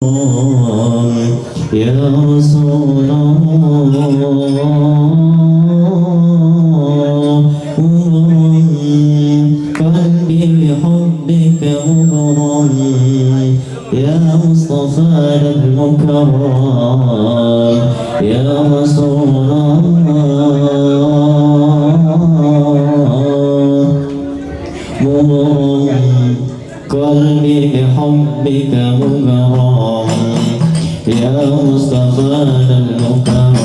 يا رسول الله قلبي بحبك مغرم يا مصطفى المكرم يا رسول الله قلبي بحبك مغرم يا مصطفى المكرم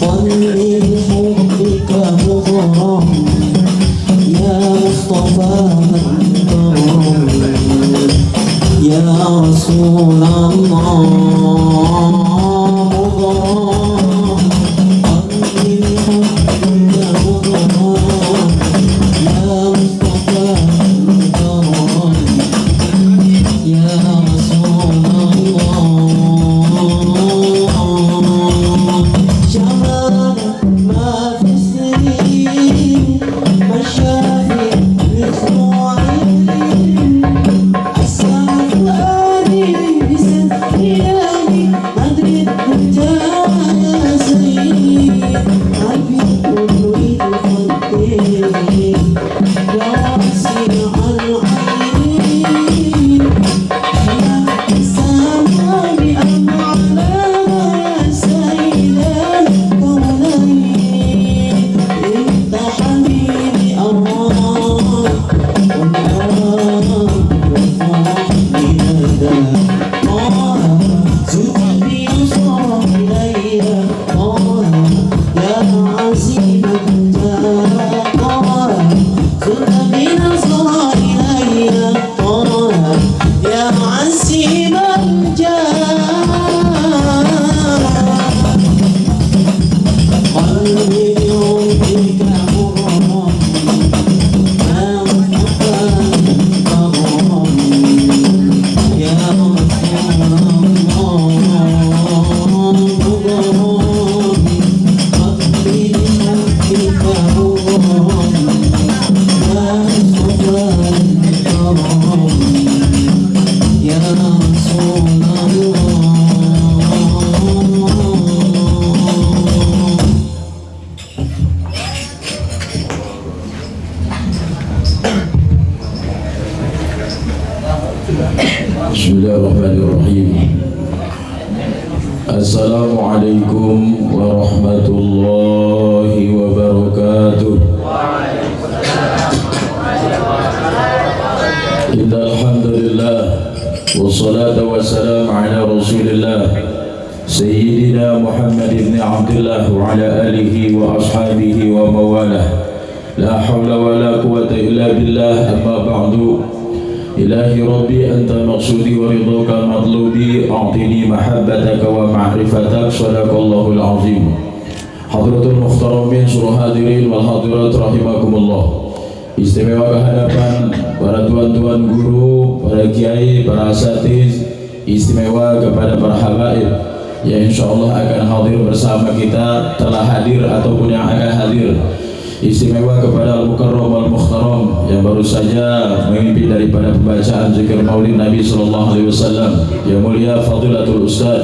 قلبي بحبك مغرم يا مصطفى المكرم يا رسول الله Bismillahirrahmanirrahim. Assalamualaikum warahmatullahi wabarakatuh. Alhamdulillah wassalatu wassalamu ala rasulillah Sayyidina Muhammad ibn Abdullah wa ala alihi wa ashabihi wa mawalah. La hawla wa la quwata illa billah. Amma ba'du. إلهي ربي أنت مقصودي ورضاك مطلوبي أعطني محبتك ومعرفتك صدق الله العظيم. حضرة المحترمين seluruh hadirin wal hadirat rahimakumullah. Istimewa kehadapan para tuan-tuan guru, para kiai, para asatiz, istimewa kepada para habaib yang insyaallah akan hadir bersama kita, telah hadir ataupun yang akan hadir. Istimewa kepada Al-Mukarram Al-Mukhtaram yang baru saja memimpin daripada pembacaan zikir maulid Nabi sallallahu alaihi wasallam, yang mulia Fadilatul Ustaz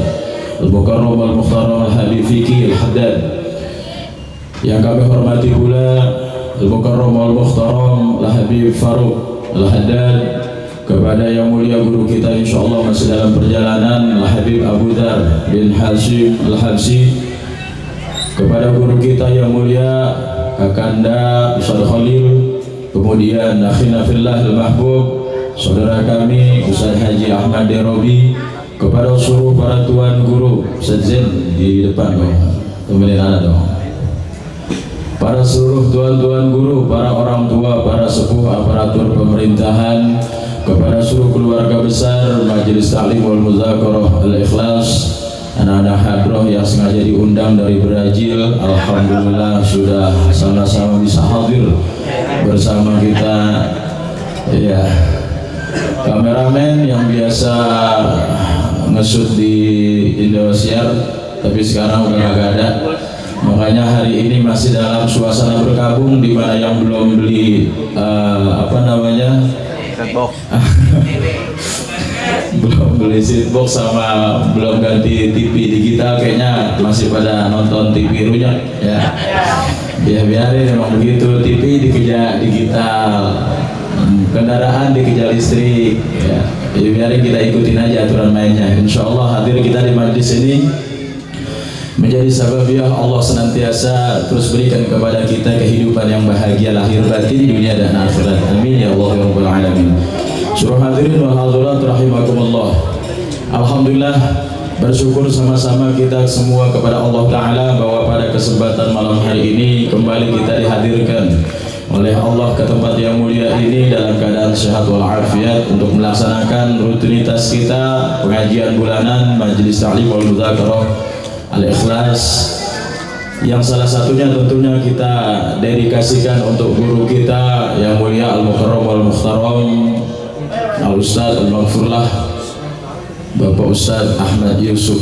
Al-Mukarram Al-Mukhtaram Al-Habib Fiqi Al-Haddad. Yang kami hormati pula Al-Mukarram Al-Mukhtaram Al-Habib Faruq Al-Haddad, kepada yang mulia guru kita insyaallah masih dalam perjalanan Al-Habib Abu Dar bin Hashim Al-Habsi, kepada guru kita yang mulia Kakanda Ustaz Khalil, kemudian akhina fillah al-mahbub saudara kami Ustaz Haji Ahmad Derobi, kepada seluruh para tuan guru Ustaz Zain di depan kembali anak dong, para seluruh tuan-tuan guru, para orang tua, para sepuh aparatur pemerintahan, kepada seluruh keluarga besar Majelis Ta'lim wal Muzakarah Al-Ikhlas, anak-anak hadroh yang sengaja diundang dari Brazil, alhamdulillah sudah sama-sama bisa hadir bersama kita. Ya, kameramen yang biasa nge-shoot di Indosiar tapi sekarang udah gak ada, Makanya hari ini masih dalam suasana berkabung, di mana yang belum beli belum beli setbox sama belum ganti TV digital, kayaknya masih pada nonton TV runyam ya. Ya biarin, memang begitu, TV dikejar digital, kendaraan dikejar listrik ya. Jadi biarin, kita ikutin aja aturan mainnya. Insya Allah hadir kita di majlis ini menjadi sababiah Allah senantiasa terus berikan kepada kita kehidupan yang bahagia lahir batin, dunia dan akhirat. Amin ya Allah ya Rabbal Alamin. Surah hadirin wal hadirat rahimakumullah. Alhamdulillah, bersyukur sama-sama kita semua kepada Allah Ta'ala bahwa pada kesempatan malam hari ini kembali kita dihadirkan oleh Allah ke tempat yang mulia ini dalam keadaan sehat walafiat untuk melaksanakan rutinitas kita pengajian bulanan Majelis Ta'lim wal Mudzakarah Al-Ikhlas, yang salah satunya tentunya kita dedikasikan untuk guru kita yang mulia Al-Mukarram wal-Mukhtaram Al-Ustaz Al-Maghfurlah Bapak Ustaz Ahmad Yusuf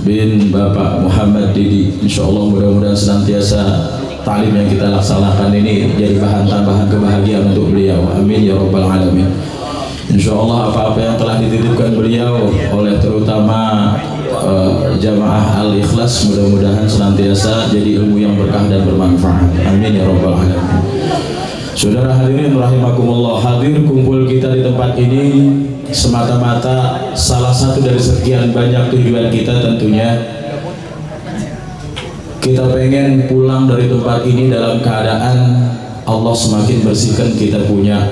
bin Bapak Muhammad Didi. Insyaallah mudah-mudahan senantiasa taklim yang kita laksanakan ini jadi bahan tambahan kebahagiaan untuk beliau. Amin ya Rabbal Alamin. Insyaallah apa-apa yang telah dititipkan beliau oleh terutama jamaah Al-Ikhlas mudah-mudahan senantiasa jadi ilmu yang berkah dan bermanfaat. Amin ya Rabbal Alamin. Saudara hadirin rahimakumullah, hadir kumpul kita di tempat ini semata-mata salah satu dari sekian banyak tujuan kita. Tentunya kita pengen pulang dari tempat ini dalam keadaan Allah semakin bersihkan kita punya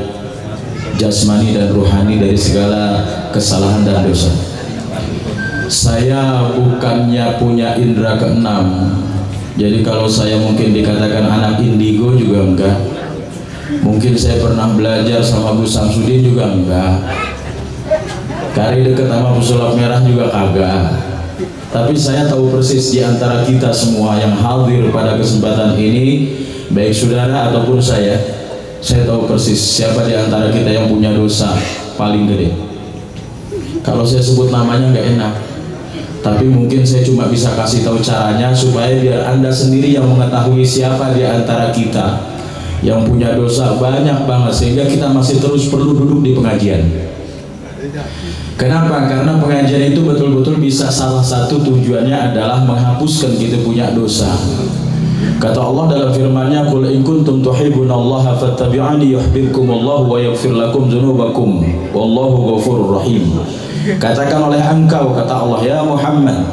jasmani dan ruhani dari segala kesalahan dan dosa. Saya bukannya punya indera keenam, jadi kalau saya mungkin dikatakan anak indigo juga enggak. Mungkin saya pernah belajar sama Bu Samsudin juga enggak. Kari deket sama pesulap merah juga kagak. Tapi saya tahu persis di antara kita semua yang hadir pada kesempatan ini, baik saudara ataupun saya tahu persis siapa di antara kita yang punya dosa paling gede. Kalau saya sebut namanya nggak enak, tapi mungkin saya cuma bisa kasih tahu caranya supaya biar Anda sendiri yang mengetahui siapa di antara kita yang punya dosa banyak banget, sehingga kita masih terus perlu duduk di pengajian. Kenapa? Karena pengajian itu betul-betul bisa salah satu tujuannya adalah menghapuskan kita punya dosa. Kata Allah dalam firman-Nya, "Qul in kuntum tuhibbunallaha fattabi'uni yuhibbukumullahu wa yaghfir lakum dzunubakum wallahu ghafurur rahim." Katakan oleh engkau, kata Allah, ya Muhammad,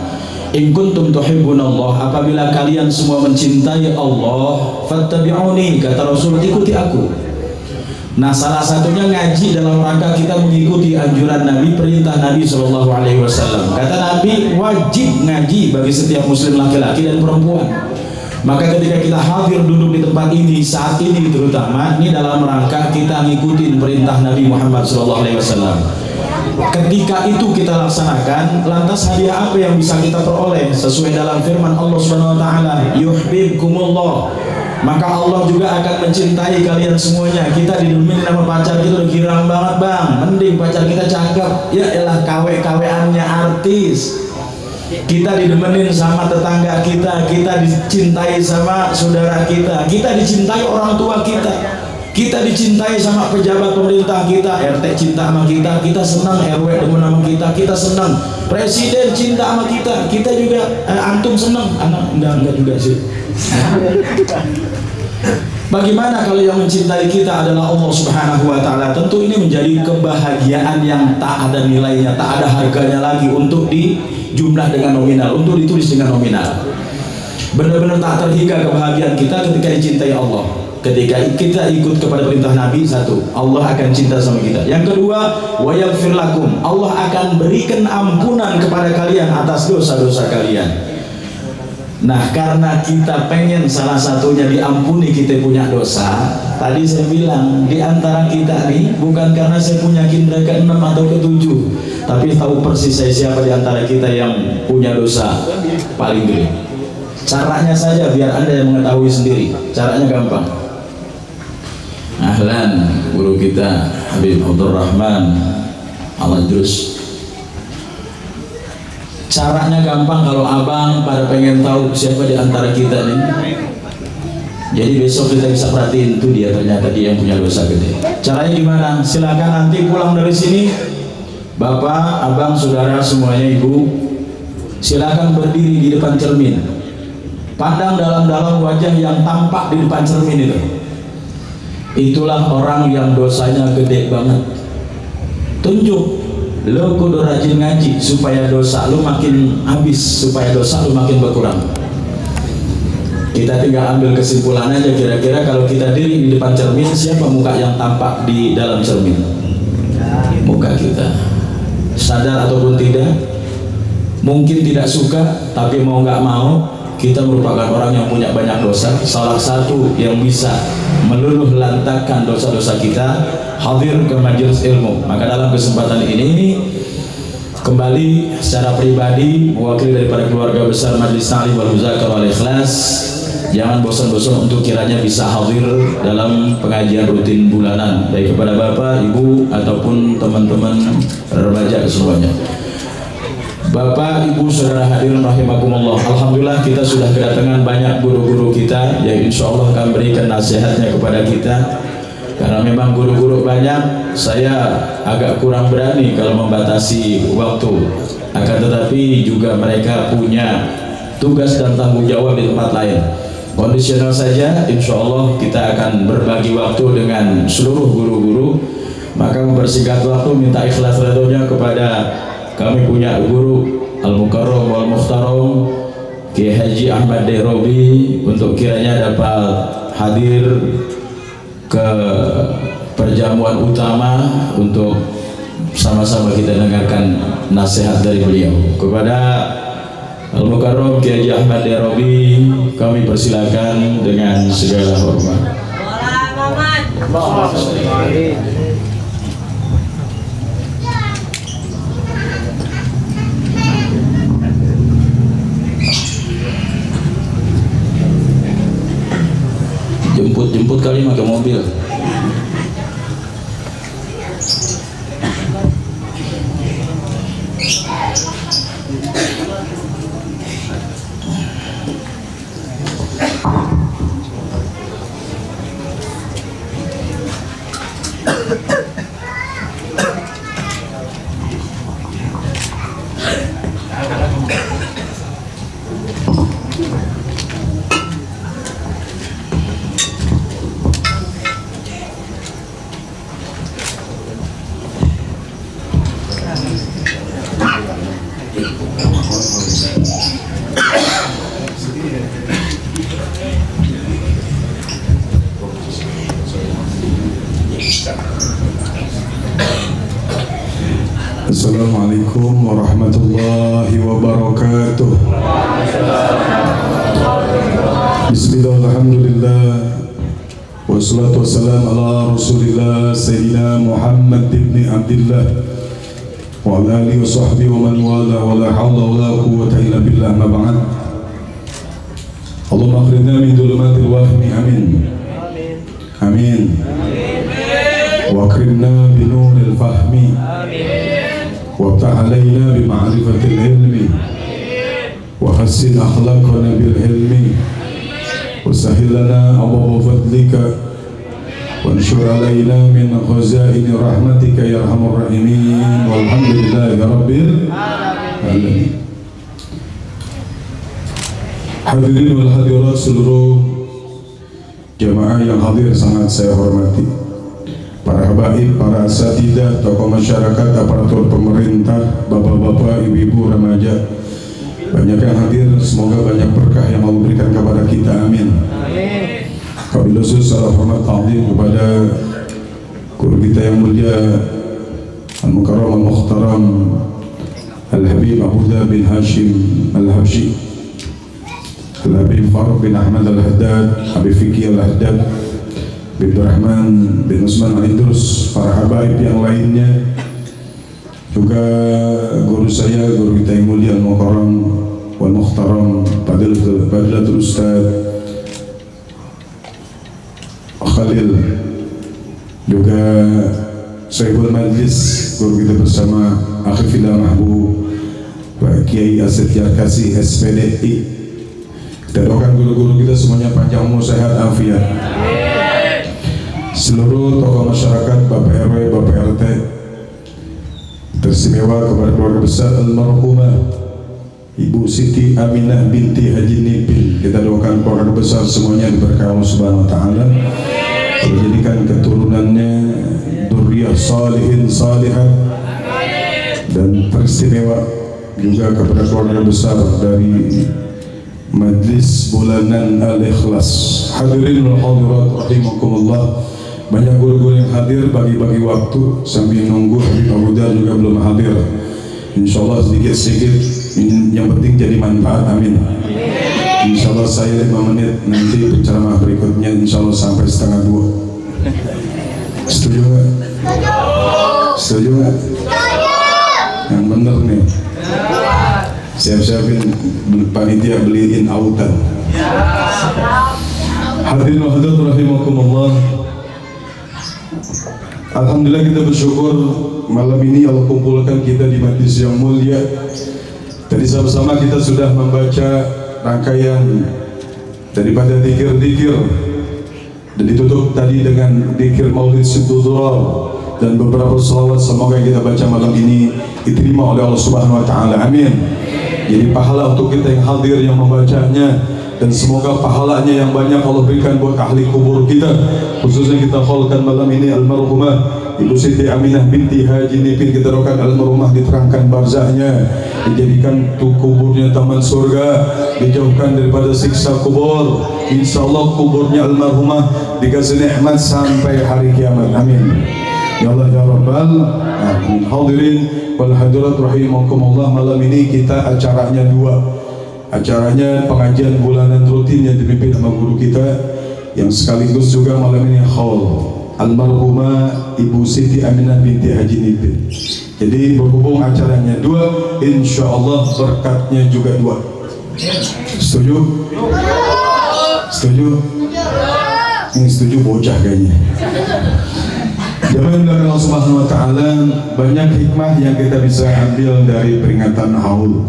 in kuntum tuhibbunallah, apabila kalian semua mencintai Allah, fattabi'uni, kata Rasul, ikuti aku. Nah, salah satunya ngaji dalam rangka kita mengikuti anjuran Nabi, perintah Nabi SAW. Kata Nabi, wajib ngaji bagi setiap muslim laki-laki dan perempuan. Maka ketika kita hadir duduk di tempat ini saat ini terutama, ini dalam rangka kita ngikutin perintah Nabi Muhammad SAW. Ketika itu kita laksanakan, lantas hadiah apa yang bisa kita peroleh sesuai dalam firman Allah Subhanahu wa taala, yuhibbukumullah. Maka Allah juga akan mencintai kalian semuanya. Kita didemenin sama pacar kita udah girang banget, Bang. Mending pacar kita cakep. Ya elah, kawe-kaweannya artis. Kita didemenin sama tetangga kita, kita dicintai sama saudara kita, kita dicintai orang tua kita dicintai sama pejabat pemerintah kita, RT cinta sama kita senang, RW demen sama kita senang, presiden cinta sama kita juga, antum senang, anak enggak juga sih. Bagaimana kalau yang mencintai kita adalah Allah Subhanahu wa taala? Tentu ini menjadi kebahagiaan yang tak ada nilainya, tak ada harganya lagi untuk dijumlah dengan nominal, untuk ditulis dengan nominal. Benar-benar tak terhingga kebahagiaan kita ketika dicintai Allah. Ketika kita ikut kepada perintah Nabi, satu, Allah akan cinta sama kita. Yang kedua, wa yaghfir lakum, Allah akan berikan ampunan kepada kalian atas dosa-dosa kalian. Nah, karena kita pengen salah satunya diampuni kita punya dosa, tadi saya bilang di antara kita nih bukan karena saya punya indera ke-6 atau ke-7, tapi tahu persis saya siapa di antara kita yang punya dosa paling gede. Caranya saja biar Anda yang mengetahui sendiri. Caranya gampang. Ahlan, guru kita Habib Abdurrahman Al-Adrus. Caranya gampang kalau abang pada pengen tahu siapa di antara kita nih. Jadi besok kita bisa perhatiin tuh dia, ternyata dia yang punya dosa gede. Caranya gimana? Silakan nanti pulang dari sini, bapak, abang, saudara semuanya, ibu, silakan berdiri di depan cermin. Pandang dalam-dalam wajah yang tampak di depan cermin itu. Itulah orang yang dosanya gede banget. Tunjuk. Lo kudu rajin ngaji supaya dosa lo makin habis, supaya dosa lo makin berkurang. Kita tinggal ambil kesimpulan aja, kira-kira kalau kita diri di depan cermin, siapa muka yang tampak di dalam cermin? Muka kita. Sadar ataupun tidak, mungkin tidak suka, tapi mau nggak mau, kita merupakan orang yang punya banyak dosa. Salah satu yang bisa meluluh lantakan dosa-dosa kita, hadir ke majelis ilmu. Maka dalam kesempatan ini, kembali secara pribadi mewakili daripada keluarga besar Majelis Ta'lim wal Muzakarah wal Ikhlas, jangan bosan-bosan untuk kiranya bisa hadir dalam pengajian rutin bulanan, baik kepada bapak, ibu, ataupun teman-teman remaja semuanya. Bapak, ibu, saudara hadirin rahimakumullah. Alhamdulillah kita sudah kedatangan banyak guru-guru kita yang insya Allah akan berikan nasihatnya kepada kita. Karena memang guru-guru banyak, saya agak kurang berani kalau membatasi waktu. Akan tetapi juga mereka punya tugas dan tanggung jawab di tempat lain. Kondisional saja, insya Allah kita akan berbagi waktu dengan seluruh guru-guru. Maka mempersingkat waktu, minta ikhlas ridhonya kepada kami punya guru Al-Mukarram wal Mukhtaram Kiai Haji Ahmad Dairobi untuk kiranya dapat hadir ke perjamuan utama untuk sama-sama kita dengarkan nasihat dari beliau. Kepada Al-Mukarram Kiai Haji Ahmad Dairobi kami persilakan dengan segala hormat. Jemput kali pakai mobil. Assalamualaikum warahmatullahi wabarakatuh. Bismillah, alhamdulillah, wassalatu wassalamu ala rasulillah Sayyidina Muhammad ibn Abdillah wa ala alihi wa sahbihi wa man wala wa la hawla wa la quwwata illa billah, ma ba'd. Allahumma akhrijna min dhulumatil wahmi, amin amin, wa akrimna bi nuril fahmi, وافتح علينا بمعرفة العلم وحسن أخلاقنا بالعلم وسهل لنا أبواب فضلك وانشر علينا من خزائن رحمتك يا أرحم الراحمين والحمد لله رب العالمين. Hadirin wal hadirat, seluruh jamaah yang hadir sangat saya hormati. Para habaib, para asatidzah, tokoh masyarakat, aparatur pemerintah, bapak-bapak, ibu-ibu, remaja, banyak yang hadir, semoga banyak berkah yang Allah berikan kepada kita, amin. Wabil khusus salam hormat ta'zim kepada guru kita yang mulia Al-Mukarram Al-Mukhtaram Al-Habib Abdullah bin Hashim Al-Habsyi, Al-Habib Faruk bin Ahmad Al-Haddad, Habib Fikri Al-Haddad, Abdul Rahman bin Usman Al-Idrus, para habaib yang lainnya, juga guru saya, guru kita yang mulia Al-Mukarram wal Mukhtaram Fadilatul Ustaz Khalil, juga Syekhul Majlis, guru kita bersama Akhi Fillah Mahbub Pak Kiai Asep Yarkasi SPDI. Kita doakan guru-guru kita semuanya panjang umur, sehat, afiat. Seluruh tokoh masyarakat, Bapak RW, Bapak RT, teristimewa kepada keluarga besar almarhumah Ibu Siti Aminah binti Haji Nipin. Kita doakan keluarga besar semuanya diberkahi Allah Subhanahu wa taala, dijadikan keturunannya dzurriyyah salihin salihah, dan teristimewa juga kepada keluarga besar dari Majlis Bulanan Al-Ikhlas. Hadirin wal hadirat rahimakumullah. Banyak guru-guru yang hadir bagi-bagi waktu sambil nunggu Habib Abu Dar juga belum hadir. Insyaallah sedikit-sedikit, yang penting jadi manfaat, amin. Insyaallah saya 5 menit, nanti penceramah berikutnya insyaallah sampai 1:30. Setuju nggak? Setuju nggak? Yang bener nih. Siap-siapin panitia beliin autan. Hadirin wa hadirat rahimakumullah. Alhamdulillah kita bersyukur malam ini Allah kumpulkan kita di majlis yang mulia. Tadi sama-sama kita sudah membaca rangkaian daripada zikir-zikir, dan ditutup tadi dengan zikir Maulid Siddurar dan beberapa selawat. Semoga yang kita baca malam ini diterima oleh Allah Subhanahu wa taala, amin. Jadi pahala untuk kita yang hadir yang membacanya, dan semoga pahalanya yang banyak Allah berikan buat ahli kubur kita, khususnya kita khaulkan malam ini almarhumah Ibu Siti Aminah binti Haji Nipin. Kita doakan almarhumah diterangkan barzahnya, dijadikan kuburnya taman surga, dijauhkan daripada siksa kubur. Insyaallah kuburnya almarhumah dikasih nikmat sampai hari kiamat, amin. Ya Allah ya Rabbal alamin. Hadirin wal hadirat rahimakumullah, malam ini kita acaranya 2. Acaranya pengajian bulanan rutin yang dipimpin sama guru kita, yang sekaligus juga malam ini haul almarhumah Ibu Siti Aminah binti Haji Nipin. Jadi berhubung acaranya 2, insyaallah berkatnya juga 2. Setuju? Setuju? Ini setuju bocah kayaknya. Jemaah Allah Subhanahu wa taala, banyak hikmah yang kita bisa ambil dari peringatan haul.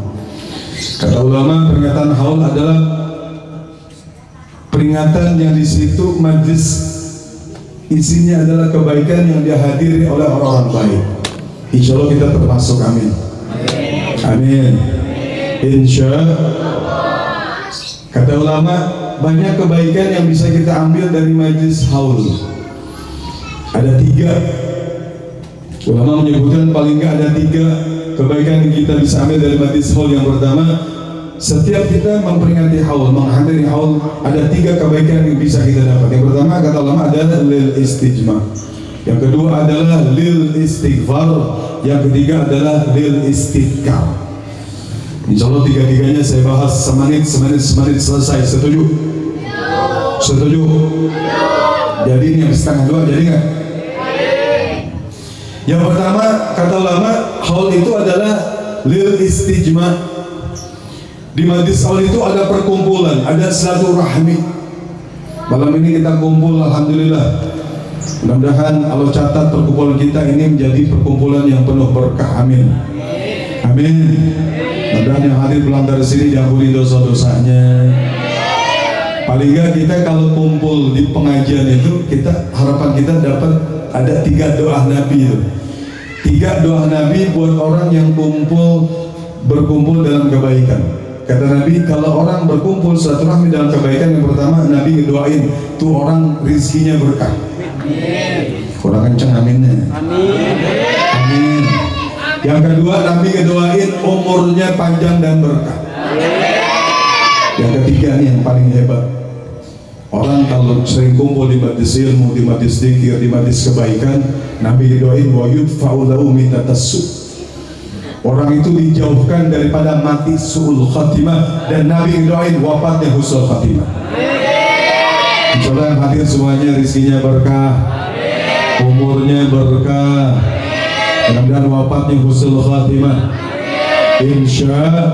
Kata ulama, peringatan haul adalah peringatan yang di situ majlis isinya adalah kebaikan yang dihadiri oleh orang-orang baik. Insya Allah kita termasuk, amin. Amin. Insya Allah. Kata ulama, banyak kebaikan yang bisa kita ambil dari majlis haul. Ada 3. Ulama menyebutkan paling nggak ada 3 kebaikan yang kita bisa ambil dari majlis haul. Yang pertama, setiap kita memperingati haul, menghadiri haul, ada 3 kebaikan yang bisa kita dapat. Yang pertama, kata ulama, adalah lil istijma. Yang kedua adalah lil istighfar. Yang ketiga adalah lil istidkar. Insya Allah 3-3-nya saya bahas semenit selesai. Setuju? Setuju? Jadi ini yang 1:30 jadi nggak? Yang pertama, kata ulama, haul itu adalah lil istijma. Di majlis haul itu ada perkumpulan, ada silaturahmi. Malam ini kita kumpul, alhamdulillah. Mudah-mudahan Allah catat perkumpulan kita ini menjadi perkumpulan yang penuh berkah, amin. Amin. Mudah-mudahan yang hadir pulang dari sini diampuni dosa-dosanya. Paling nggak kita kalau kumpul di pengajian itu, kita harapan kita dapat ada 3 doa Nabi itu. 3 doa Nabi buat orang yang berkumpul dalam kebaikan. Kata Nabi, kalau orang berkumpul silaturahmi dalam kebaikan, yang pertama Nabi ngedoain tuh orang rizkinya berkah. Kurang kenceng aminnya. Amin. Amin. Yang kedua, Nabi ngedoain umurnya panjang dan berkah. Yang ketiga nih yang paling hebat. Orang kalau sering kumpul di majlis ilmu, di majlis zikir, di majlis kebaikan, Nabi doain wa yudfa'u lahu mitatassu. Orang itu dijauhkan daripada mati su'ul khatimah, dan Nabi doain wafatnya husnul khatimah. Insyaallah yang hadir semuanya rizkinya berkah, umurnya berkah, mudah-mudahan wafatnya husnul khatimah. Insya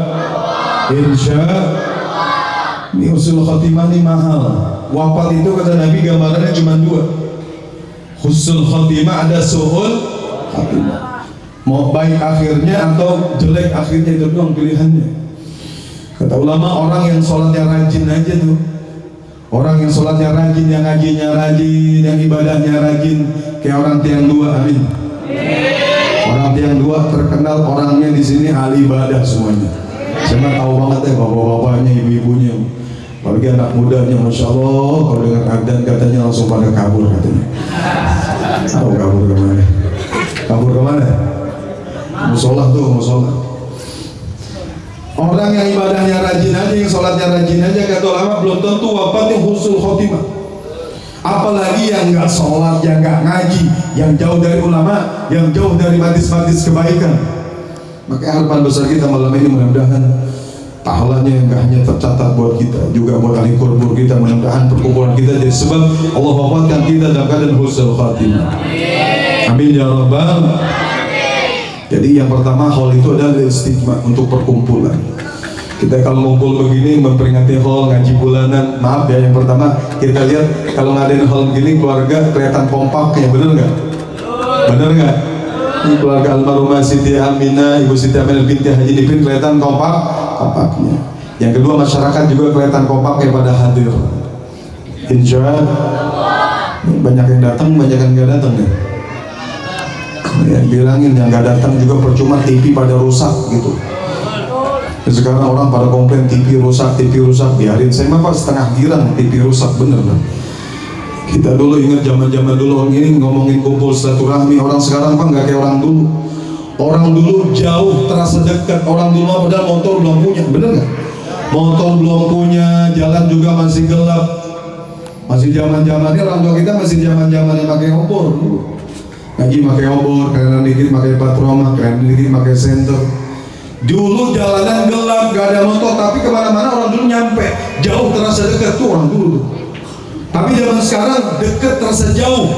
ini husnul khatimah ini mahal. Wafat itu kata Nabi gambarannya cuma 2. Husnul khatimah ada su'ul khatimah. Mau baik akhirnya atau jelek akhirnya, itu doang pilihannya. Kata ulama, orang yang sholatnya rajin aja tuh, orang yang sholatnya rajin, yang ngajinya rajin, yang ibadahnya rajin, kayak orang tiang dua, amin. Orang tiang dua terkenal orangnya di sini ahli ibadah semuanya. Saya tahu banget ya bapak-bapaknya, ibu-ibunya, apalagi anak mudanya, masya Allah, kalau dengar adzan katanya langsung pada kabur katanya. Tahu kabur kemana? Kabur kemana? Musola tuh, musola. Orang yang ibadahnya rajin aja, yang sholatnya rajin aja, kata ulama belum tentu wafatnya husnul khotimah. Apalagi yang nggak sholat, yang nggak ngaji, yang jauh dari ulama, yang jauh dari matis-matis kebaikan. Maka harapan besar kita malam ini mudah-mudahan pahalanya yang nggak hanya tercatat buat kita, juga buat ahli kubur kita. Mudah-mudahan perkumpulan kita jadi sebab Allah wafatkan kita dalam keadaan husnul khotimah. Amin ya rabbal. Jadi yang pertama hal itu adalah istimewa untuk perkumpulan. Kita kalau ngumpul begini memperingati hal ngaji bulanan, maaf ya, yang pertama kita lihat kalau ngadain hal begini keluarga kelihatan kompaknya, bener nggak? Bener nggak? Ini keluarga almarhumah Siti Aminah, Ibu Siti Aminah binti Haji Nipin kelihatan kompaknya. Yang kedua masyarakat juga kelihatan kompaknya pada hadir. Insya Allah banyak yang datang, banyak yang nggak datang nih. Ya, bilangin yang nggak datang juga percuma, TV pada rusak gitu. Sekarang orang pada komplain TV rusak, biarin. Saya mah Pak setengah girang TV rusak, bener kan? Kita dulu ingat zaman-zaman dulu orang ini ngomongin kumpul silaturahmi. Orang sekarang Pak nggak kayak orang dulu. Orang dulu jauh terasa dekat. Orang dulu mah padahal motor belum punya, bener nggak? Motor belum punya, jalan juga masih gelap. Masih zaman-zamannya orang tua kita masih zaman-zamannya pakai obor dulu. Ngaji pakai obor, kadang dikit pakai patroma, kadang dikit pakai senter. Dulu jalanan gelap, gak ada motor, tapi kemana-mana orang dulu nyampe. Jauh terasa dekat tuh orang dulu. Tapi zaman sekarang dekat terasa jauh.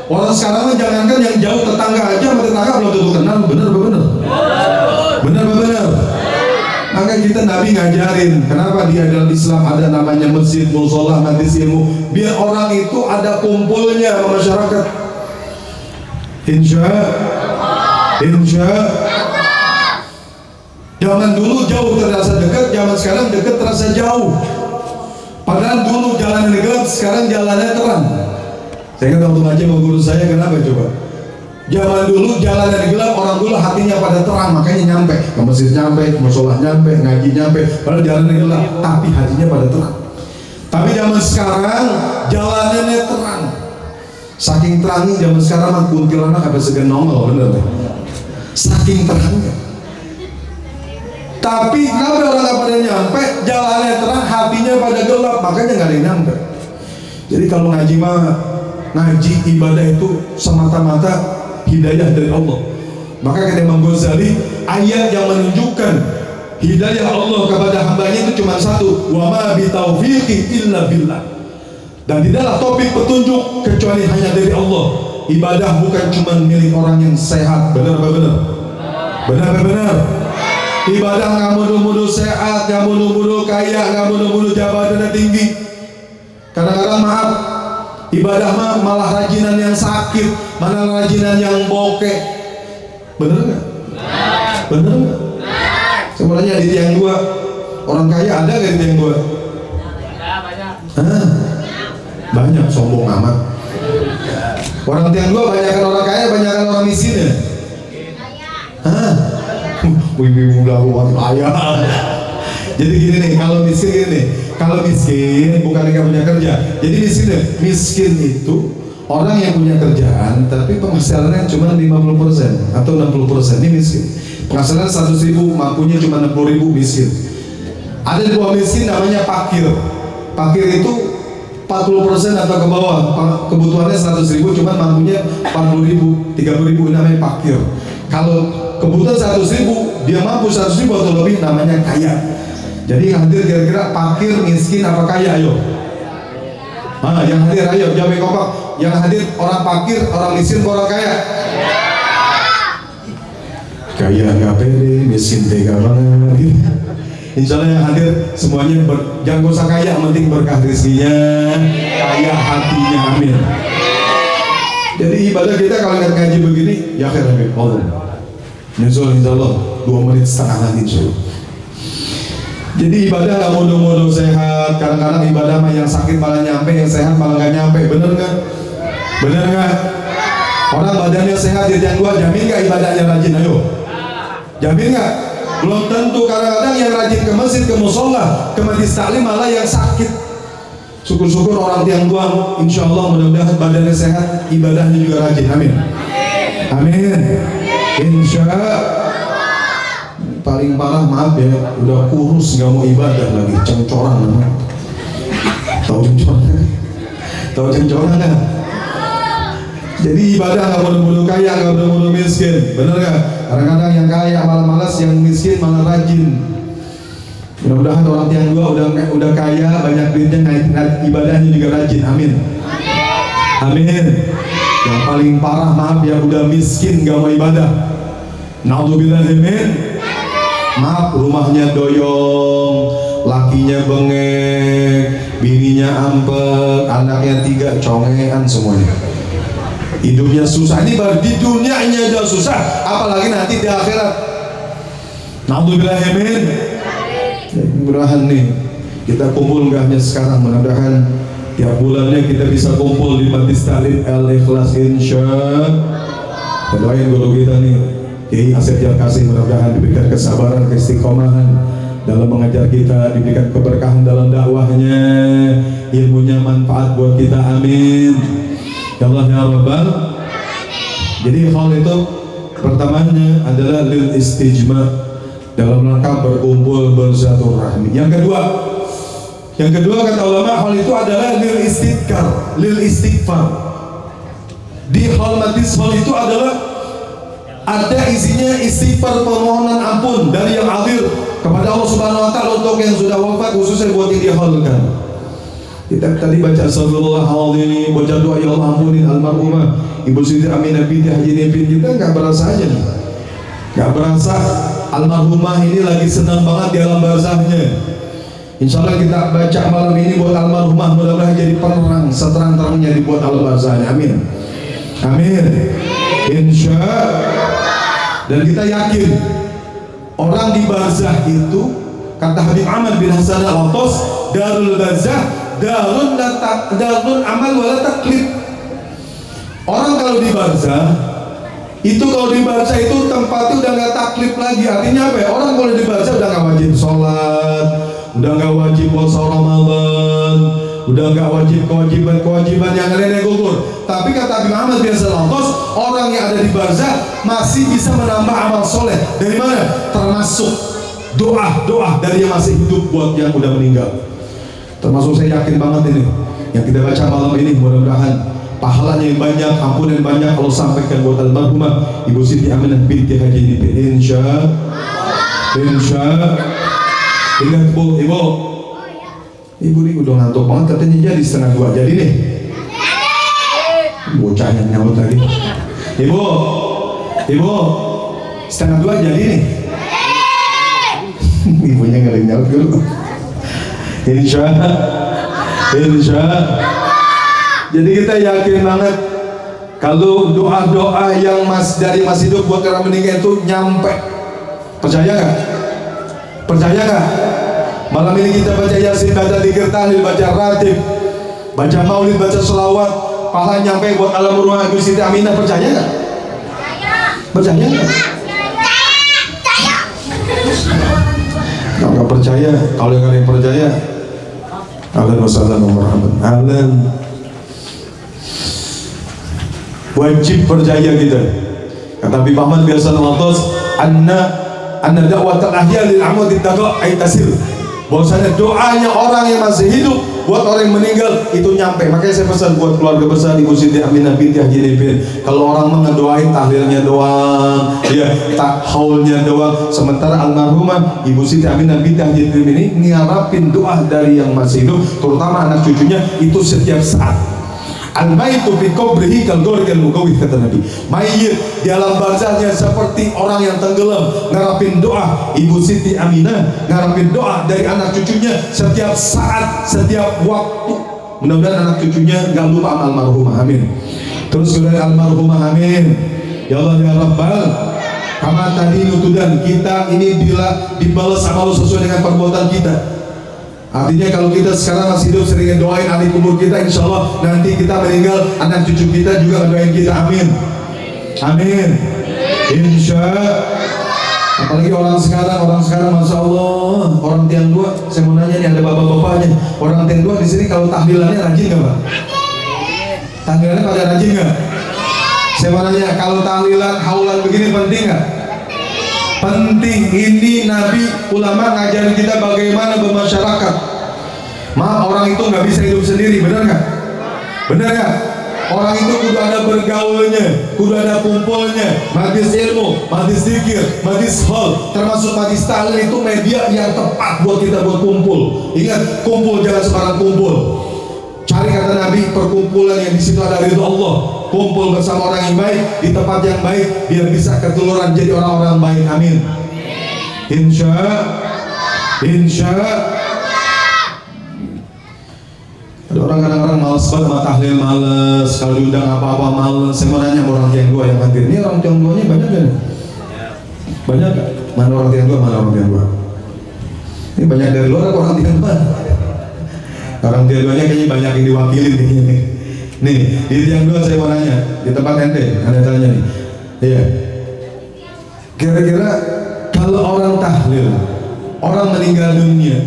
Orang sekarang jangankan yang jauh, tetangga aja sama tetangga belum tentu kenal, bener. Bener. Maka kita Nabi ngajarin, kenapa dia dalam Islam ada namanya masjid, musola, majelis ilmu, biar orang itu ada kumpulnya sama masyarakat. Insya zaman dulu jauh terasa dekat, zaman sekarang dekat terasa jauh. Padahal dulu jalannya gelap, sekarang jalannya terang. Saya kan waktu ngaji sama guru saya, kenapa coba? Zaman dulu jalannya gelap, orang dulu hatinya pada terang, makanya nyampe ke masjid, nyampe ke musola, nyampe ngaji, nyampe. Padahal jalannya gelap, tapi hatinya pada terang. Tapi zaman sekarang jalannya terang. Saking terangnya zaman sekarang mah kuntilanak apa segan nongol, bener deh. Saking terangnya. Tapi kenapa orang nggak pada nyampe? Jalannya terang, hatinya pada gelap, makanya nggak ada yang nyampe. Jadi kalau ngaji mah, ngaji ibadah itu semata-mata hidayah dari Allah. Maka kata Imam Ghazali, ayat yang menunjukkan hidayah Allah kepada hambanya itu cuma satu, wa ma bi taufiqi illa billah. Dan tidaklah topik petunjuk kecuali hanya dari Allah. Ibadah bukan cuma milik orang yang sehat, benar. Ibadah nggak mudah-mudah sehat, nggak mudah-mudah kaya, nggak mudah-mudah jabatan tinggi. Kadang-kadang maaf, ibadah malah rajinan yang sakit, mana rajinan yang bokeh. Bener nggak? Sebenarnya di tiang dua orang kaya ada nggak di tiang dua? Banyak, sombong amat. Orang tiang dua banyakkan orang kaya, banyakkan orang miskin ya? Wiwi udah kaya. Jadi gini nih, kalau miskin bukan nggak punya kerja. Jadi miskin itu orang yang punya kerjaan tapi penghasilannya cuma 50% atau 60%, ini miskin. Penghasilan 100.000, mampunya cuma 60.000, miskin. Ada dua miskin namanya fakir. Fakir itu 40% atau ke bawah, kebutuhannya 100.000 cuma mampunya 40.000, 30.000, namanya fakir. Kalau kebutuhan 100.000, dia mampu 100.000 atau lebih, namanya kaya. Jadi yang hadir kira-kira fakir, miskin, apa kaya? Ayo. Yang hadir, ayo jawab kompak. Yang hadir orang fakir, orang miskin, orang kaya? Kaya nggak pede, miskin tega banget. Insya Allah yang hadir semuanya jangan usah kaya, yang penting berkah rezekinya, kaya hatinya, amin. Jadi ibadah kita kalau ngaji begini, ya khair Allah. Nyusul insya Allah 2 menit setengah lagi insya Allah. Jadi ibadah gak modo-modo sehat. Kadang-kadang ibadah mah yang sakit malah nyampe, yang sehat malah gak nyampe. Bener gak? Bener gak? Orang badannya sehat di yang 2, jamin gak ibadahnya rajin? Ayo, jamin gak? Belum tentu. Kadang-kadang yang rajin ke masjid, ke musola, ke majlis taklim malah yang sakit. Syukur-syukur orang tiang 2 insya Allah mudah-mudahan badannya sehat, ibadahnya juga rajin. Amin. Amin. Insya paling parah maaf ya, udah kurus nggak mau ibadah lagi, cengcoran namanya. Tahu cengcoran? Tahu cengcoran kan? Jadi ibadah nggak perlu kaya, nggak perlu miskin, bener nggak? Kadang-kadang yang kaya malah malas, yang miskin malah rajin. Mudah-mudahan orang tiang 2 udah kaya, banyak duitnya, ibadahnya juga rajin. Amin. Amin. Yang paling parah maaf ya, udah miskin gak mau ibadah. Naudzubillahimin. Maaf, rumahnya doyong, lakinya bengek, bininya ampek, anaknya 3 congean semuanya. Hidupnya susah. Ini baru di dunianya aja susah, apalagi nanti di akhirat. Naudzubillahimin. Mudah-mudahan nih kita kumpul gak hanya sekarang, mudah-mudahan tiap bulannya kita bisa kumpul di Majlis Taklim Al-Ikhlas insya. Dan doain guru kita nih Kiai Asep Jalkasih, mudah-mudahan diberikan kesabaran, keistiqomahan dalam mengajar kita, diberikan keberkahan dalam dakwahnya, ilmunya manfaat buat kita. Amin ya Allah ya Rabbal. Jadi hal itu pertamanya adalah lil istijma, dalam rangka berkumpul bersilaturahmi. Yang kedua kata ulama, hal itu adalah lil istighfar. Di hal majlis hal itu adalah ada isinya istighfar, permohonan ampun dari yang hadir kepada Allah Subhanahu wa taala untuk yang sudah wafat, khususnya buat yang dihalkan. Kita tadi baca astagfirullahaladzim, baca doa ya Allah ampunin almarhumah Ibu Siti Aminah binti Haji Nipin. Kita nggak berasa aja nih, nggak berasa almarhumah ini lagi senang banget di alam barzahnya. Insya Allah kita baca malam ini buat almarhumah, mudah-mudahan jadi penerang seterang-terangnya dibuat alam barzahnya. Amin. Amin. Insya. Dan kita yakin orang di barzah itu, kata Habib Ahmad bin Hasan al-Attas, darul barzah darun amal wala taklif. Orang kalau di barzah itu, kalau di barzah itu tempatnya udah nggak taklif lagi. Artinya apa ya? Orang kalau di barzah udah nggak wajib sholat, udah nggak wajib puasa Ramadan, udah nggak wajib kewajiban yang lainnya gugur. Tapi kata Habib Ahmad bin Hasan al-Attas, orang yang ada di barzah masih bisa menambah amal soleh. Dari mana? Termasuk doa dari yang masih hidup buat yang udah meninggal. Termasuk saya yakin banget ini yang kita baca malam ini, mudah-mudahan pahalanya yang banyak, ampunan yang banyak kalau sampaikan buat almarhumah Ibu Siti Aminah binti Haji Nipin. Insya. Ingat Bu, Ibu ini udah ngantuk banget, katanya jadi 1:30 jadi nih. Bocah yang nyaut lagi. Ibu 1:30 jadi nih. Ibunya nggak ada nyaut dulu. Insya. Jadi kita yakin banget kalau doa-doa yang dari masih hidup buat orang meninggal itu nyampe. Percaya nggak? Malam ini kita baca Yasin, baca dzikir tahlil, baca ratib, baca maulid, baca selawat, pahala nyampe buat almarhumah Ibu Siti Aminah. Percaya nggak? Percaya nggak? Kalau nggak percaya, kalau yang ada yang percaya, ahlan wa sahlan wa marhaban. Ahlan. Wajib percaya kita. Kata Habib Ahmad bin Hasan al-Attas, anna da'watal ahya lil amwat ittaqa ay tasir. Bahwasanya doanya orang yang masih hidup buat orang yang meninggal itu nyampe. Makanya saya pesan buat keluarga besar Ibu Siti Aminah binti Haji Nipin, kalau orang mengedoain tahlilnya doang, ya haulnya doang, sementara almarhumah Ibu Siti Aminah binti Haji Nipin ini ngarapin doa dari yang masih hidup, terutama anak cucunya itu setiap saat. Al-maitu fi qabrihi kal ghurqil mugawwith, kata Nabi. Mayit di alam barzahnya seperti orang yang tenggelam. Ngarapin doa Ibu Siti Aminah, ngarapin doa dari anak cucunya setiap saat, setiap waktu. Mudah-mudahan anak cucunya nggak lupa almarhumah. Amin. Terus dari almarhumah. Amin. Ya Allah ya Rabbal Kama tadi nutudan, kita ini bila dibalas amal sesuai dengan perbuatan kita. Artinya kalau kita sekarang masih hidup sering doain ahli kubur kita, insya Allah nanti kita meninggal, anak cucu kita juga doain kita. Amin. Amin. Insya. Apalagi orang sekarang masya Allah, orang tiang dua. Saya mau nanya nih, ada bapak-bapaknya. Orang tiang dua di sini kalau tahlilannya rajin nggak pak? Tahlilannya pada rajin nggak? Saya mau nanya, kalau tahlilan, haulan begini penting nggak? Penting. Ini Nabi, ulama ngajarin kita bagaimana bermasyarakat. Maaf, orang itu nggak bisa hidup sendiri, benar nggak? Benar nggak? Orang itu kudu ada bergaulnya, kudu ada kumpulnya. Majlis ilmu, majlis zikir, majlis hall, termasuk majlis tahlil itu media yang tepat buat kita buat kumpul. Ingat, kumpul jangan sembarang kumpul. Cari kata Nabi perkumpulan yang di situ ada ridho Allah. Kumpul bersama orang yang baik di tempat yang baik biar bisa ketuluran jadi orang-orang baik. Amin. Insya. Ada orang kadang-kadang males banget sama tahlil, males. Kalau diundang apa-apa males. Saya mau nanya orang tiang dua yang hadir. Ini orang tiang duanya banyak kan? Banyak gak? Mana orang tiang dua? Mana orang tiang dua? Ini banyak dari luar atau orang tiang dua? Orang tiang duanya kayaknya banyak yang diwakilin nih. Nih, di tiang dua saya mau nanya, di tempat ente, ada tanya nih. Iya. Kira-kira kalau orang tahlil, orang meninggal dunia,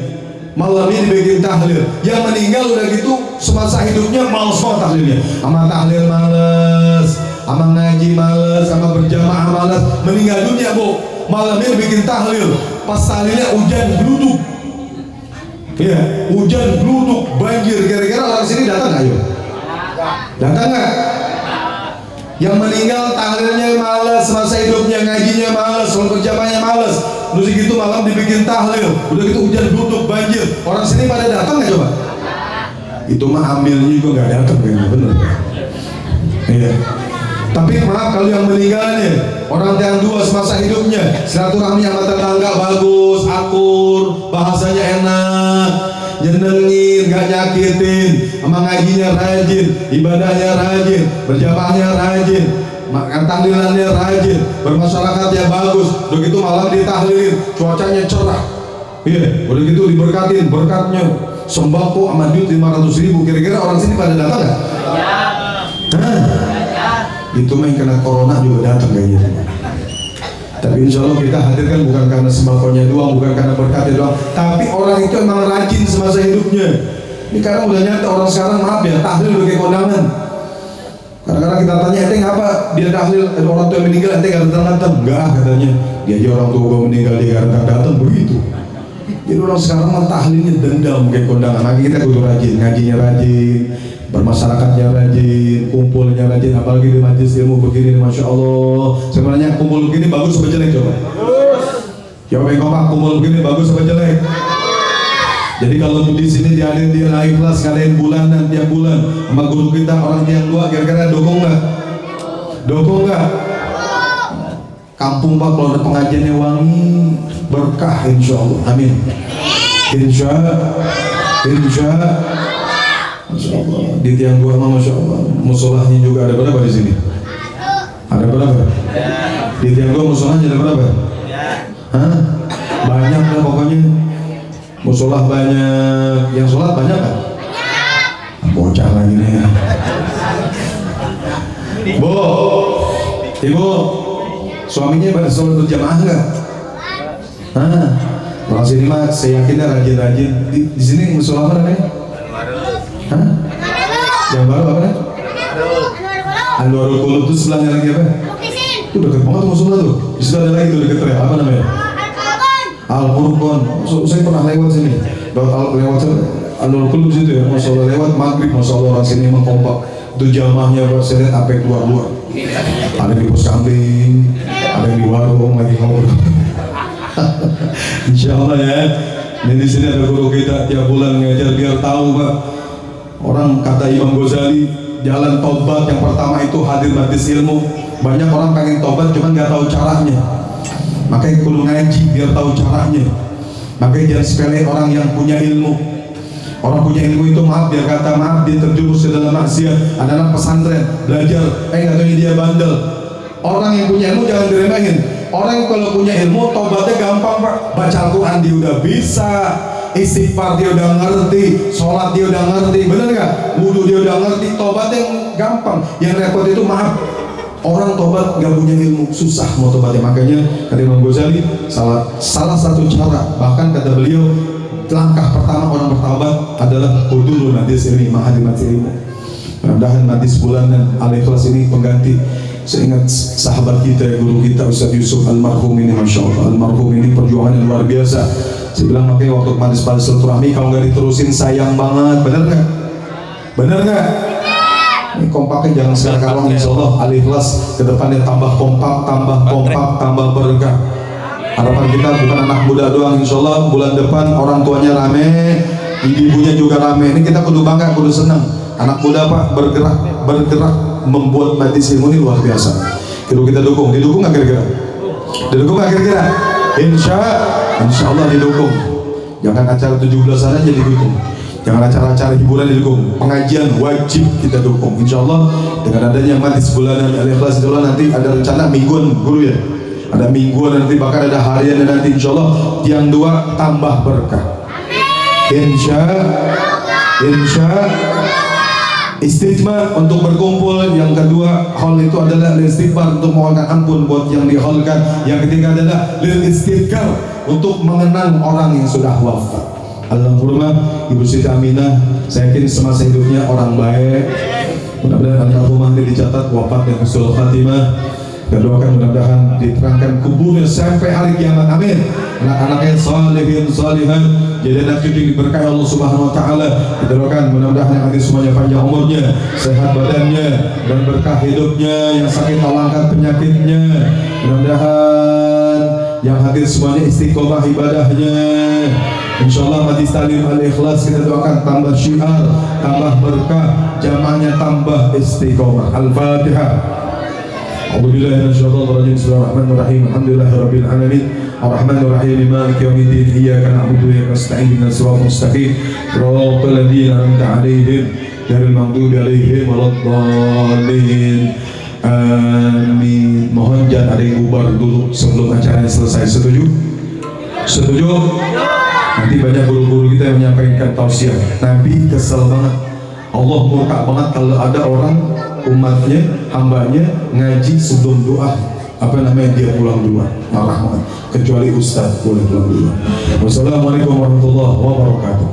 malam ini bikin tahlil, yang meninggal udah gitu semasa hidupnya males banget tahlilnya. Sama tahlil males, sama ngaji males, sama berjamaah males. Meninggal dunia bu, malam ini bikin tahlil, pas tahlilnya hujan gluduk. Iya, hujan gluduk, banjir. Kira-kira orang sini datang nggak yuk? Datang nggak? Yang meninggal tahlilnya males, semasa hidupnya ngajinya males, sholat berjamaahnya males. Terus gitu malam dibikin tahlil, udah gitu hujan gluduk, banjir. Orang sini pada datang nggak coba? Itu mah ambilnya juga nggak datang kayaknya, bener. Iya. Tapi maaf kalau yang meninggalnya orang tiang dua semasa hidupnya silaturahmi sama tetangga bagus, akur, bahasanya enak, nyenengin, gak nyakitin, sama ngajinya rajin, ibadahnya rajin, berjamaahnya rajin, makan tahlilannya rajin, bermasyarakatnya bagus. Udah gitu malam ditahlilin, cuacanya cerah. Iya, udah gitu diberkatin, berkatnya sembako sama duit 500.000. Kira-kira orang sini pada datang nggak? Hah? Itu main kena corona juga datang kayaknya. Tapi insya Allah kita hadirkan bukan karena sembakonya doang, bukan karena berkatnya doang, tapi orang itu emang rajin semasa hidupnya. Ini karena udah nyata orang sekarang, maaf ya, tahlil udah kayak kondangan. Kadang-kadang kita tanya, ente ngapa dia tahlil, ada orang tua yang meninggal, ente gak datang-datang? Enggak, katanya dia aja orang tua gue meninggal, dia gak datang-datang, begitu. Jadi orang sekarang mah tahlilnya dendam kayak kondangan. Lagi kita kudu rajin, ngajinya rajin, bermasyarakatnya rajin, kumpulnya rajin, apalagi di majelis ilmu begini, masya Allah. Sebenarnya kumpul begini bagus apa jelek coba? Jawab yang kompak, kumpul begini bagus apa jelek? Jadi kalau di sini dihadir dia naik kelas kalian bulanan tiap bulan sama guru kita orang tiang dua, kira-kira dukung nggak? Dukung nggak? Kampung pak kalau ada pengajiannya wangi, berkah insya Allah. Amin. Insya Masya Allah. Di tiang dua mah Masya Allah. Musolahnya juga ada berapa di sini? Ada berapa? Di tiang dua musolahnya ada berapa? Hah? Banyak lah pokoknya. Musolah banyak. Yang sholat banyak kan? Bocah lagi nih. Bu, ibu, suaminya pada sholat berjamaah nggak? Hah? Kalau sini mah saya yakinnya rajin-rajin. Di sini musolah mana nih? Hah? Yang baru apa nih? Anwarul Qulub itu sebelahnya lagi apa? Itu deket banget tuh musola tuh. Di situ ada lagi tuh deket rel, apa namanya? Al-Furqan. Saya pernah lewat sini. Lewat Anwarul Qulub situ ya. Musola lewat maghrib, masya Allah orang sini emang kompak. Itu jamaahnya saya lihat sampai keluar-luar. Ada di pos kambing, ada di warung lagi ngobrol. Insya Allah ya. Ini di sini ada guru kita tiap bulan ngajar biar tahu pak. Orang kata Imam Ghazali, jalan tobat yang pertama itu hadir majelis ilmu. Banyak orang pengen tobat cuman nggak tahu caranya. Makanya kudu ngaji biar tahu caranya. Makanya jangan sepele orang yang punya ilmu. Orang punya ilmu itu maaf biar kata maaf dia terjerumus ke dalam maksiat. Ada anak pesantren belajar, nggak tahu dia bandel. Orang yang punya ilmu jangan diremehin. Orang kalau punya ilmu tobatnya gampang Pak. Baca Al-Quran dia udah bisa, istighfar dia udah ngerti, sholat dia udah ngerti, bener nggak? Wudhu dia udah ngerti, tobatnya gampang. Yang repot itu maaf, orang tobat nggak punya ilmu, susah mau tobatnya. Makanya kata Imam Ghazali, salah satu cara, bahkan kata beliau, langkah pertama orang bertobat adalah hudurul majlis ilmi, menghadiri majlis ilmu. Mudah-mudahan majlis bulanan Al-Ikhlas ini pengganti. Saya ingat sahabat kita, guru kita Ustaz Yusuf almarhum ini, Masya Allah, almarhum ini perjuangan yang luar biasa. Saya bilang makanya waktu majlis silaturahmi kalau nggak diterusin sayang banget, bener nggak? Bener nggak? Ini kompaknya jangan sekarang, insya Allah Al-Ikhlas ke depannya tambah kompak, tambah berkah. Harapan kita bukan anak muda doang, insya Allah bulan depan orang tuanya rame, ibu-ibunya juga rame. Ini kita kudu bangga, kudu senang. Anak muda Pak bergerak membuat majlis ilmu ini luar biasa. Kita dukung nggak kira-kira? Didukung nggak kira-kira? Insya Allah didukung. Jangan acara 17-an aja didukung. Jangan acara-acara hiburan didukung. Pengajian wajib kita dukung. Insya Allah dengan adanya majlis bulanan Al-Ikhlas itu nanti ada rencana mingguan guru ya. Ada mingguan nanti, bahkan ada harian nanti. Insya Allah yang dua tambah berkah. Insya istighfar untuk berkumpul, yang kedua hal itu adalah istighfar untuk mohonkan ampun buat yang diholkan, yang ketiga adalah lil istighfar untuk mengenang orang yang sudah wafat. Alhamdulillah Ibu Siti Aminah, saya yakin semasa hidupnya orang baik. Mudah-mudahan almarhumah ini dicatat wafat yang husnul khatimah. Kita doakan mudah-mudahan diterangkan kuburnya sampai hari kiamat, amin. Anak-anaknya salihin salihat, jadi anak cucu diberkahi Allah Subhanahu wa taala. Kita doakan mudah-mudahan yang hadir semuanya panjang umurnya, sehat badannya, dan berkah hidupnya, yang sakit Allah angkat penyakitnya. Mudah-mudahan yang hadir semuanya istiqomah ibadahnya. Insyaallah majlis talim Al-Ikhlas kita doakan tambah syiar, tambah berkah, jamaahnya tambah istiqomah. Al-Fatihah. A'udzubillahi minasyaitonir rajim. Bismillahirrahmanirrahim. Alhamdulillahirabbil alamin. Arrahmanir rahim. Maliki yaumiddin. Iyyaka na'budu wa iyyaka nasta'in. Ihdinas siratal mustaqim. Shiratal ladzina an'amta 'alaihim ghairil maghdubi 'alaihim waladdallin. Amin. Mohon jangan ada yang bubar dulu sebelum acaranya selesai. Setuju? Setuju? Nanti banyak guru-guru kita yang menyampaikan tausiah. Nabi kesel banget, Allah murka banget kalau ada orang umatnya, hambanya ngaji sebelum doa dia pulang duluan, marah banget. Kecuali ustaz boleh pulang duluan. Wassalamualaikum warahmatullahi wabarakatuh.